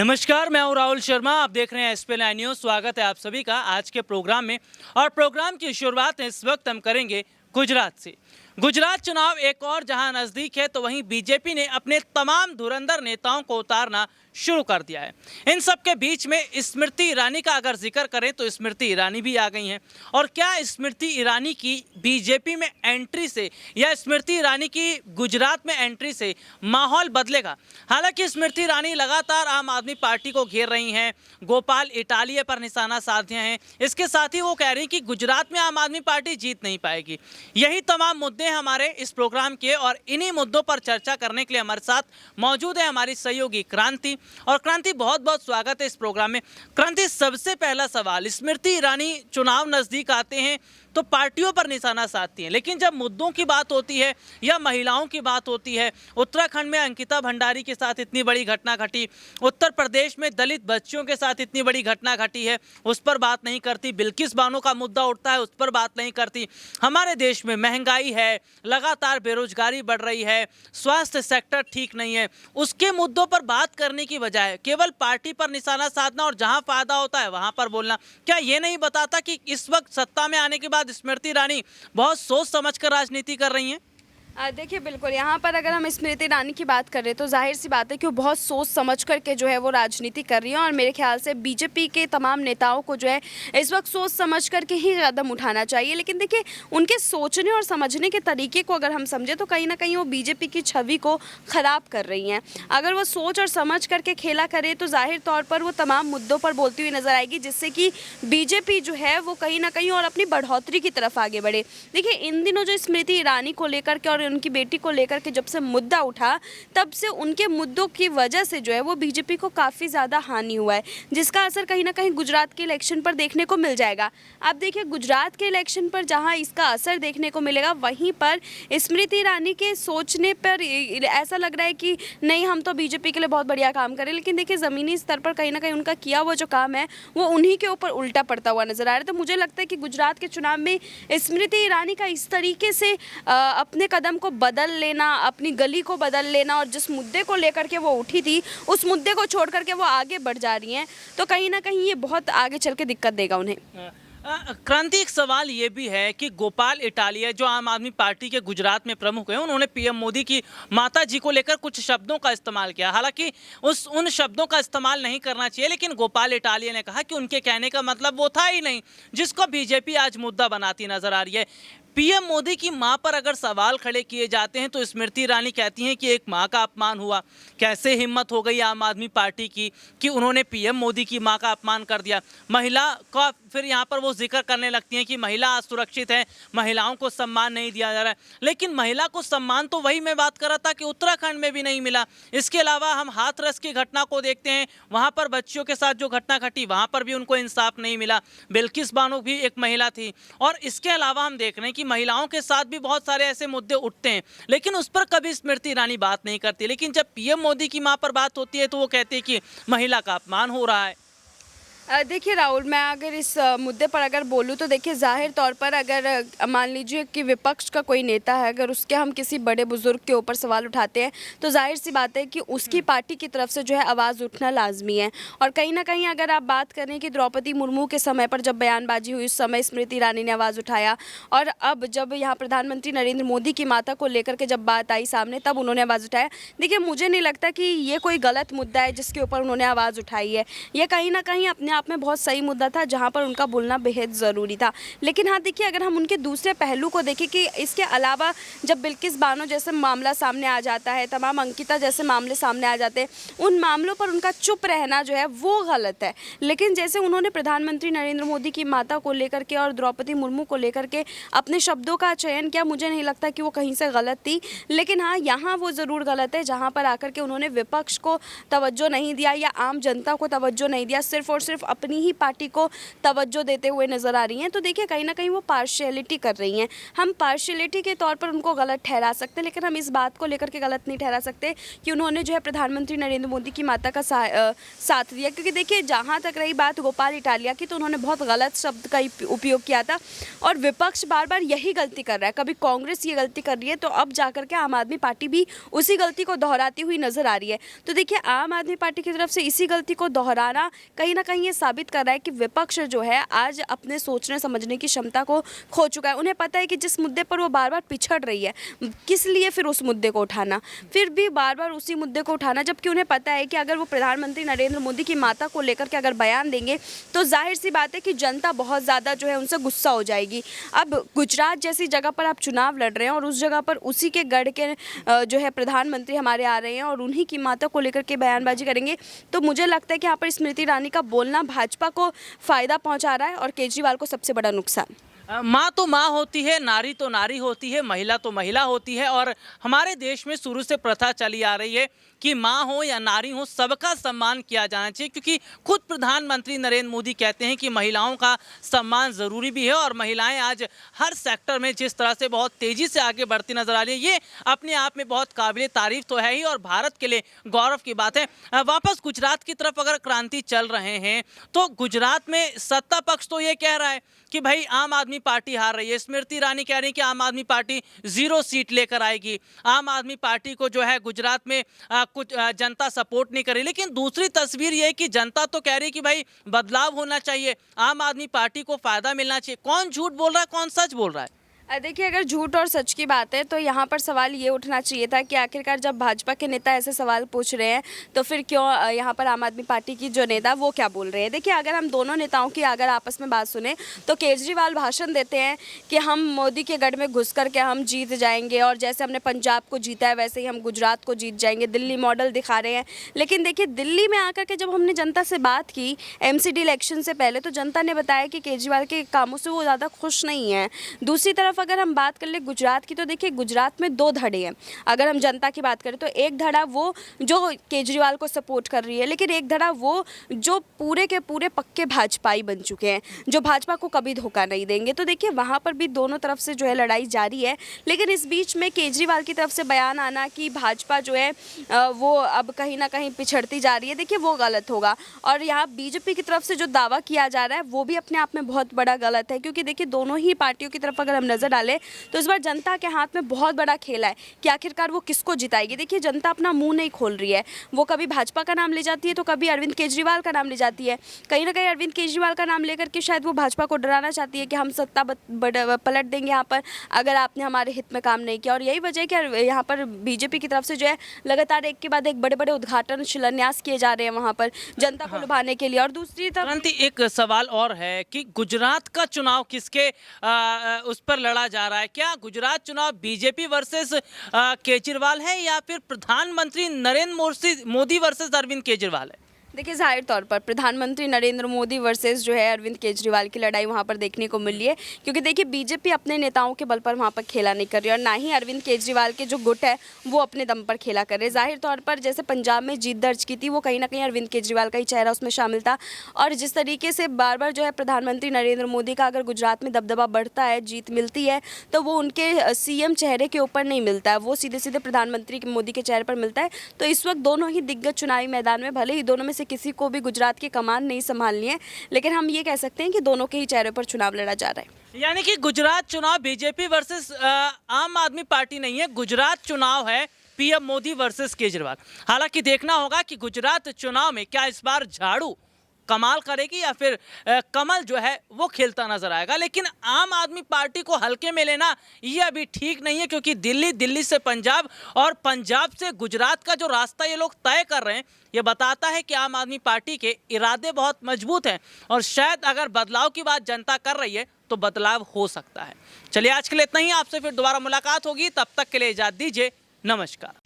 नमस्कार, मैं हूं राहुल शर्मा। आप देख रहे हैं SP9 न्यूज़। स्वागत है आप सभी का आज के प्रोग्राम में। और प्रोग्राम की शुरुआत इस वक्त हम करेंगे गुजरात से। गुजरात चुनाव एक और जहां नज़दीक है, तो वहीं बीजेपी ने अपने तमाम धुरंधर नेताओं को उतारना शुरू कर दिया है। इन सब के बीच में स्मृति ईरानी का अगर जिक्र करें तो स्मृति ईरानी भी आ गई हैं। और क्या स्मृति ईरानी की बीजेपी में एंट्री से या स्मृति ईरानी की गुजरात में एंट्री से माहौल बदलेगा? हालांकि स्मृति ईरानी लगातार आम आदमी पार्टी को घेर रही हैं, गोपाल इटालिया पर निशाना साधे हैं। इसके साथ ही वो कह रही हैं कि गुजरात में आम आदमी पार्टी जीत नहीं पाएगी। यही तमाम मुद्दे हमारे इस प्रोग्राम के, और इन्हीं मुद्दों पर चर्चा करने के लिए हमारे साथ मौजूद है हमारी सहयोगी क्रांति। और क्रांति, बहुत बहुत स्वागत है इस प्रोग्राम में। क्रांति, सबसे पहला सवाल, स्मृति ईरानी चुनाव नजदीक आते हैं तो पार्टियों पर निशाना साधती हैं, लेकिन जब मुद्दों की बात होती है या महिलाओं की बात होती है, उत्तराखंड में अंकिता भंडारी के साथ इतनी बड़ी घटना घटी, उत्तर प्रदेश में दलित बच्चियों के साथ इतनी बड़ी घटना घटी है, उस पर बात नहीं करती। बिल्किस बानो का मुद्दा उठता है, उस पर बात नहीं करती। हमारे देश में महंगाई है, लगातार बेरोजगारी बढ़ रही है, स्वास्थ्य सेक्टर ठीक नहीं है, उसके मुद्दों पर बात करने की बजाय केवल पार्टी पर निशाना साधना और जहां फायदा होता है वहां पर बोलना, क्या ये नहीं बताता कि इस वक्त सत्ता में आने के बाद स्मृति ईरानी बहुत सोच समझकर राजनीति कर रही हैं? देखिए, बिल्कुल यहाँ पर अगर हम स्मृति ईरानी की बात करें तो जाहिर सी बात है कि वो बहुत सोच समझ करके जो है वो राजनीति कर रही है। और मेरे ख्याल से बीजेपी के तमाम नेताओं को जो है इस वक्त सोच समझ करके ही कदम उठाना चाहिए। लेकिन देखिए, उनके सोचने और समझने के तरीके को अगर हम समझें तो कहीं ना कहीं वो बीजेपी की छवि को ख़राब कर रही हैं। अगर वो सोच और समझ करके खेला करे तो जाहिर तौर पर वो तमाम मुद्दों पर बोलती हुई नजर आएगी, जिससे कि बीजेपी जो है वो कहीं ना कहीं और अपनी बढ़ोतरी की तरफ आगे बढ़े। देखिए, इन दिनों जो स्मृति ईरानी को लेकर के और उनकी बेटी को लेकर के जब से मुद्दा उठा, तब से उनके मुद्दों की वजह से जो है वो बीजेपी को काफ़ी ज़्यादा हानि हुआ है, जिसका असर कहीं ना कहीं गुजरात के इलेक्शन पर देखने को मिल जाएगा। आप देखिए, गुजरात के इलेक्शन पर जहां इसका असर देखने को मिलेगा, वहीं पर स्मृति ईरानी के सोचने पर ऐसा लग रहा है कि नहीं, हम तो बीजेपी के लिए बहुत बढ़िया काम करें। लेकिन देखिए, ज़मीनी स्तर पर कहीं ना कहीं उनका किया हुआ जो काम है वो उन्हीं के ऊपर उल्टा पड़ता हुआ नजर आ रहा है। तो मुझे लगता है कि गुजरात के चुनाव में स्मृति ईरानी का इस तरीके से अपने कदम को बदल लेना, अपनी गली को बदल लेना, और जिस मुद्दे को लेकर के वो उठी थी उस मुद्दे को छोड़ करके वो आगे बढ़ जा रही हैं, तो कहीं ना कहीं ये बहुत आगे चल के दिक्कत देगा उन्हें। क्रांति, एक सवाल ये भी है कि गोपाल इटालिया जो आम आदमी पार्टी के गुजरात में प्रमुख हैं, उन्होंने PM मोदी की माता जी को लेकर कुछ शब्दों का इस्तेमाल किया। हालांकि उन शब्दों का इस्तेमाल नहीं करना चाहिए, लेकिन गोपाल इटालिया ने कहा कि उनके कहने का मतलब वो था ही नहीं, जिसको बीजेपी आज मुद्दा बनाती नजर आ रही है। PM मोदी की मां पर अगर सवाल खड़े किए जाते हैं तो स्मृति ईरानी कहती हैं कि एक मां का अपमान हुआ। कैसे हिम्मत हो गई आम आदमी पार्टी की कि उन्होंने PM मोदी की मां का अपमान कर दिया। महिला का फिर यहाँ पर वो जिक्र करने लगती हैं कि महिला असुरक्षित है, महिलाओं को सम्मान नहीं दिया जा रहा है। लेकिन महिला को सम्मान तो वही मैं बात कर रहा था कि उत्तराखंड में भी नहीं मिला। इसके अलावा हम हाथरस की घटना को देखते हैं, वहाँ पर बच्चियों के साथ जो घटना घटी वहाँ पर भी उनको इंसाफ नहीं मिला। बिल्किस बानो भी एक महिला थी। और इसके अलावा हम देख रहे हैं कि महिलाओं के साथ भी बहुत सारे ऐसे मुद्दे उठते हैं, लेकिन उस पर कभी स्मृति ईरानी बात नहीं करती। लेकिन जब PM मोदी की मां पर बात होती है तो वो कहती है कि महिला का अपमान हो रहा है। देखिए राहुल, मैं अगर इस मुद्दे पर अगर बोलूँ तो देखिए, जाहिर तौर पर अगर मान लीजिए कि विपक्ष का कोई नेता है, अगर उसके हम किसी बड़े बुजुर्ग के ऊपर सवाल उठाते हैं तो जाहिर सी बात है कि उसकी पार्टी की तरफ से जो है आवाज़ उठना लाजमी है। और कहीं ना कहीं अगर आप बात करें कि द्रौपदी मुर्मू के समय पर जब बयानबाजी हुई, उस समय स्मृति ईरानी ने आवाज़ उठाया, और अब जब यहाँ प्रधानमंत्री नरेंद्र मोदी की माता को लेकर के जब बात आई सामने, तब उन्होंने आवाज़ उठाया। देखिए, मुझे नहीं लगता कि ये कोई गलत मुद्दा है जिसके ऊपर उन्होंने आवाज़ उठाई है। ये कहीं ना कहीं अपने आप में बहुत सही मुद्दा था, जहां पर उनका बोलना बेहद ज़रूरी था। लेकिन हाँ, देखिए, अगर हम उनके दूसरे पहलू को देखें कि इसके अलावा जब बिल्किस बानो जैसे मामला सामने आ जाता है, तमाम अंकिता जैसे मामले सामने आ जाते हैं, उन मामलों पर उनका चुप रहना जो है वो गलत है। लेकिन जैसे उन्होंने प्रधानमंत्री नरेंद्र मोदी की माता को लेकर के और द्रौपदी मुर्मू को लेकर के अपने शब्दों का चयन किया, मुझे नहीं लगता कि वो कहीं से गलत थी। लेकिन हाँ, यहाँ वो ज़रूर गलत है जहाँ पर आकर के उन्होंने विपक्ष को तवज्जो नहीं दिया या आम जनता को तवज्जो नहीं दिया, सिर्फ और सिर्फ सिर्फ अपनी ही पार्टी को तवज्जो देते हुए नज़र आ रही हैं। तो देखिए कहीं ना कहीं वो पार्शियलिटी कर रही हैं। हम पार्शियलिटी के तौर पर उनको गलत ठहरा सकते हैं, लेकिन हम इस बात को लेकर के गलत नहीं ठहरा सकते कि उन्होंने जो है प्रधानमंत्री नरेंद्र मोदी की माता का साथ दिया। क्योंकि देखिए जहाँ तक रही बात गोपाल इटालिया की, तो उन्होंने बहुत गलत शब्द का उपयोग किया था और विपक्ष बार बार यही गलती कर रहा है। कभी कांग्रेस ये गलती कर रही है तो अब जाकर के आम आदमी पार्टी भी उसी गलती को दोहराती हुई नजर आ रही है। तो देखिए आम आदमी पार्टी की तरफ से इसी गलती को दोहराना कहीं ना कहीं ये साबित कर रहा है कि विपक्ष जो है आज अपने सोचने समझने की क्षमता को खो चुका है। उन्हें पता है कि जिस मुद्दे पर वो बार बार पिछड़ रही है, किस लिए फिर उस मुद्दे को उठाना, फिर भी बार बार उसी मुद्दे को उठाना, जबकि उन्हें पता है कि अगर वो प्रधानमंत्री नरेंद्र मोदी की माता को लेकर के अगर बयान देंगे तो जाहिर सी बात है कि जनता बहुत ज़्यादा जो है उनसे गुस्सा हो जाएगी। अब गुजरात जैसी जगह पर आप चुनाव लड़ रहे हैं और उस जगह पर उसी के गढ़ के जो है प्रधानमंत्री हमारे आ रहे हैं और उन्हीं की माता को लेकर के बयानबाजी करेंगे, तो मुझे लगता है कि यहाँ पर स्मृति ईरानी का बोलना भाजपा को फ़ायदा पहुँचा रहा है और केजरीवाल को सबसे बड़ा नुकसान। माँ तो माँ होती है, नारी तो नारी होती है, महिला तो महिला होती है और हमारे देश में शुरू से प्रथा चली आ रही है कि माँ हो या नारी हो सबका सम्मान किया जाना चाहिए, क्योंकि खुद प्रधानमंत्री नरेंद्र मोदी कहते हैं कि महिलाओं का सम्मान ज़रूरी भी है और महिलाएं आज हर सेक्टर में जिस तरह से बहुत तेज़ी से आगे बढ़ती नजर आ रही है, ये अपने आप में बहुत काबिल तारीफ तो है ही और भारत के लिए गौरव की बात है। वापस गुजरात की तरफ अगर क्रांति चल रहे हैं तो गुजरात में सत्ता पक्ष तो ये कह रहा है कि भाई आम आदमी पार्टी हार रही है। स्मृति ईरानी कह रही है कि आम आदमी पार्टी 0 सीट लेकर आएगी। आम आदमी पार्टी को जो है गुजरात में कुछ जनता सपोर्ट नहीं कर रही, लेकिन दूसरी तस्वीर ये है कि जनता तो कह रही है कि भाई बदलाव होना चाहिए, आम आदमी पार्टी को फायदा मिलना चाहिए। कौन झूठ बोल रहा है, कौन सच बोल रहा है? देखिए अगर झूठ और सच की बात है तो यहाँ पर सवाल ये उठना चाहिए था कि आखिरकार जब भाजपा के नेता ऐसे सवाल पूछ रहे हैं तो फिर क्यों यहाँ पर आम आदमी पार्टी की जो नेता वो क्या बोल रहे हैं। देखिए अगर हम दोनों नेताओं की अगर आपस में बात सुने तो केजरीवाल भाषण देते हैं कि हम मोदी के गढ़ में घुस करके हम जीत जाएंगे और जैसे हमने पंजाब को जीता है वैसे ही हम गुजरात को जीत जाएंगे, दिल्ली मॉडल दिखा रहे हैं। लेकिन देखिए दिल्ली में आकर के जब हमने जनता से बात की MCD इलेक्शन से पहले तो जनता ने बताया कि केजरीवाल के कामों से वो ज़्यादा खुश नहीं है। दूसरी तरफ अगर हम बात कर ले गुजरात की तो देखिए गुजरात में 2 धड़े हैं। अगर हम जनता की बात करें तो एक धड़ा वो जो केजरीवाल को सपोर्ट कर रही है, लेकिन एक धड़ा वो जो पूरे के पूरे पक्के भाजपाई बन चुके हैं, जो भाजपा को कभी धोखा नहीं देंगे। तो देखिए वहाँ पर भी दोनों तरफ से जो है लड़ाई जारी है। लेकिन इस बीच में केजरीवाल की तरफ से बयान आना कि भाजपा जो है वो अब कहीं ना कहीं पिछड़ती जा रही है, देखिए वो गलत होगा। और यहाँ बीजेपी की तरफ से जो दावा किया जा रहा है वो भी अपने आप में बहुत बड़ा गलत है, क्योंकि देखिए दोनों ही पार्टियों की तरफ अगर हम नज़र डालें तो इस बार जनता के हाथ में बहुत बड़ा खेल है कि आखिरकार वो किसको जिताएगी। देखिए जनता अपना मुंह नहीं खोल रही है, वो कभी भाजपा का नाम ले जाती है तो कभी अरविंद केजरीवाल का नाम ले जाती है। कहीं ना कहीं अरविंद केजरीवाल का नाम लेकर के शायद वो भाजपा को डराना चाहती है कि हम सत्ता पलट देंगे यहाँ पर अगर आपने हमारे हित में काम नहीं किया। और यही वजह है कि यहाँ पर बीजेपी की तरफ से जो है लगातार एक के बाद एक बड़े बड़े उद्घाटन शिलान्यास किए जा रहे हैं वहाँ पर जनता को लुभाने के लिए। और दूसरी तरफ एक सवाल और है कि गुजरात का चुनाव किसके उस पर लड़ा जा रहा है? क्या गुजरात चुनाव बीजेपी वर्सेस केजरीवाल है या फिर प्रधानमंत्री नरेंद्र मोदी वर्सेस अरविंद केजरीवाल है? देखिए जाहिर तौर पर प्रधानमंत्री नरेंद्र मोदी वर्सेस जो है अरविंद केजरीवाल की लड़ाई वहाँ पर देखने को मिली है, क्योंकि देखिए बीजेपी अपने नेताओं के बल पर वहाँ पर खेला नहीं कर रही और ना ही अरविंद केजरीवाल के जो गुट है वो अपने दम पर खेला कर रहे। जाहिर तौर पर जैसे पंजाब में जीत दर्ज की थी वो कहीं ना कहीं अरविंद केजरीवाल का ही चेहरा उसमें शामिल था। और जिस तरीके से बार बार जो है प्रधानमंत्री नरेंद्र मोदी का अगर गुजरात में दबदबा बढ़ता है, जीत मिलती है, तो वो उनके CM चेहरे के ऊपर नहीं मिलता है, वो सीधे सीधे प्रधानमंत्री मोदी के चेहरे पर मिलता है। तो इस वक्त दोनों ही दिग्गज चुनावी मैदान में, भले ही दोनों में किसी को भी गुजरात की कमान नहीं संभालनी है, लेकिन हम ये कह सकते हैं कि दोनों के ही चेहरे पर चुनाव लड़ा जा रहा है। यानी कि गुजरात चुनाव बीजेपी वर्सेस आम आदमी पार्टी नहीं है, गुजरात चुनाव है PM मोदी वर्सेस केजरीवाल। हालांकि देखना होगा कि गुजरात चुनाव में क्या इस बार झाड़ू कमाल करेगी या फिर कमल जो है वो खिलता नजर आएगा। लेकिन आम आदमी पार्टी को हल्के में लेना ये अभी ठीक नहीं है, क्योंकि दिल्ली से पंजाब और पंजाब से गुजरात का जो रास्ता ये लोग तय कर रहे हैं ये बताता है कि आम आदमी पार्टी के इरादे बहुत मजबूत हैं और शायद अगर बदलाव की बात जनता कर रही है तो बदलाव हो सकता है। चलिए आज के लिए इतना ही, आपसे फिर दोबारा मुलाकात होगी, तब तक के लिए इजाजत दीजिए, नमस्कार।